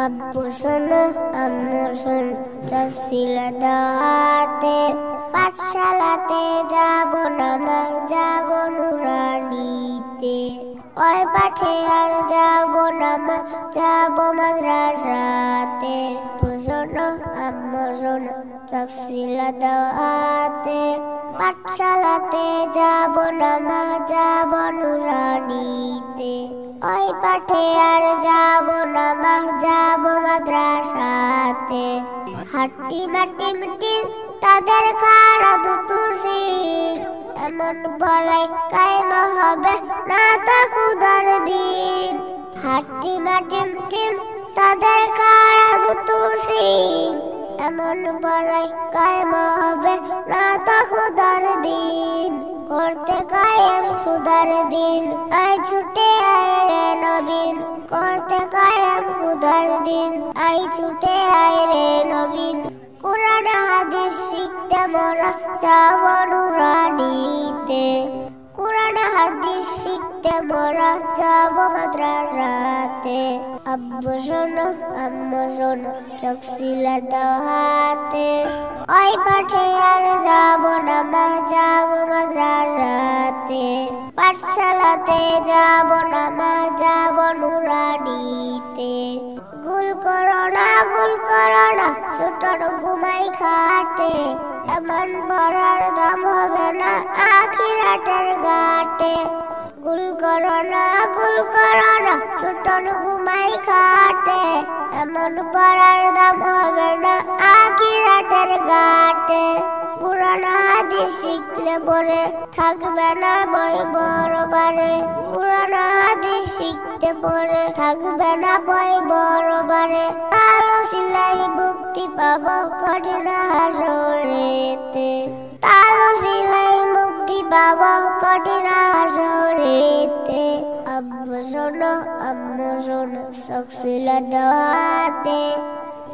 আব্বু শোনো আম্মু শোনো তফসিল দাওয়াতে পাঠশালাতে যাব না মা যাব নুরানিতে ওই পাঠে আর যাব না মা যাব মাদ্রাসাতে শোনো আম্মু শোনো তফসিল দাওয়াতে পাঠশালাতে যাব না মা যাব নুরানিতে ওই পাঠে আর যাব না মা যাব মাদ্রাসাতে হাট্টি মাটি মিটি তাদের খাড়া দুতুসি এমন বড়াই কায়েম হবে না তা খুদার দিন হাট্টি মাটি মিটি তাদের খাড়া দুতুসি এমন বড়াই কায়েম হবে না তা খুদার দিন করতে কায়েম খুদার দিন আই ছুটে আয় রে নবীন করতে কায়েম খুদার দিন আই ছুটে আয় রে নবীন কোরআন হাদিস শিখতে মোরা যাব নুরানিতে কোরআন হাদিস শিখতে মোরা যাব মাদ্রাসাতে আব্বু শোনো আম্মু শোনো তফসিল দাওয়াতে ওই পাঠে আর যাব না মা যাব মাদ্রাসাতে পাঠশালাতে যাব না মা যাব নুরানিতে গুল করো না ছোটর ঘুমাই খাটে এমন পড়ার দাম হবে না আখিরাতের ঘাটে গুল করো না ছোটর ঘুমাই খাটে এমন পড়ার দাম হবে না আখিরাতের ঘাটে কোরআন হাদিস শিখলে পরে থাকবে না বই বড়বারে কোরআন হাদিস শিখতে পরে থাকবে না বই বড়বারে আলো সিলাই মুক্তি পাবো কঠিন হাসরেতে তালো সিলাই মুক্তি পাবো কঠিন হাসরেতে আব্বু শোনো আম্মু শোনো তফসিল দাওয়াতে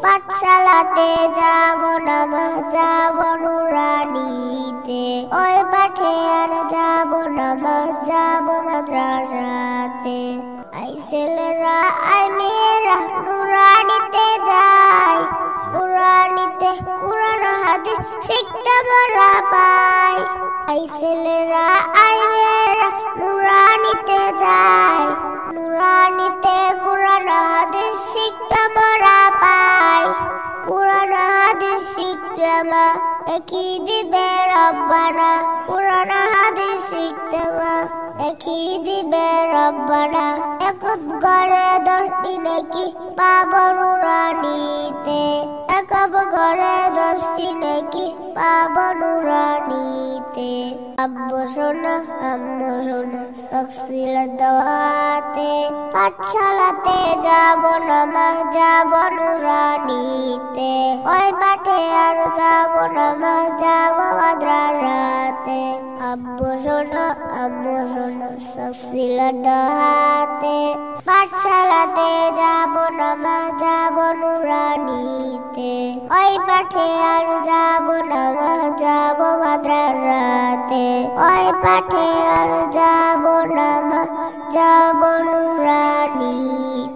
পাঠশালাতে যাব না মা যাব নুরানিতে ওই পাঠে আর যাব না মা যাব মাদ্রাসাতে আই ছেলেরা আই মেয়েরা নুরানিতে যাই নুরানিতে কোরআন হাদিস শিখতে মোরা পাই আই ছেলেরা আই মেয়েরা নুরানিতে যাই নুরানিতে কোরআন হাদিস শিখতে মোরা পাই কোরআন হাদিস শিখতে মা একই দিবে রব্বানা কোরআন হাদিস শিখতে মা একই দিবে রব্বানা একব ঘরে 10টি নেকি পাবো নুরানিতে একব ঘরে 10টি নেকি পাবো নুরানিতে আব্বু শোনো আম্মু শোনো তফসিল দাওয়াতে পাঠশালাতে যাব না মা যাব নুরানিতে ওই পাঠে আর যাব না মা যাব মাদ্রাসাতে আব্বু শোনো আম্মু শোনো তফসিল দাওয়াতে পাঠশালাতে যাব না মা যাব নুরানিতে ওই পাঠে আর যাব না মা যাব মাদ্রাসাতে ওই পাঠে আর যাব না মা যাব নুরানিতে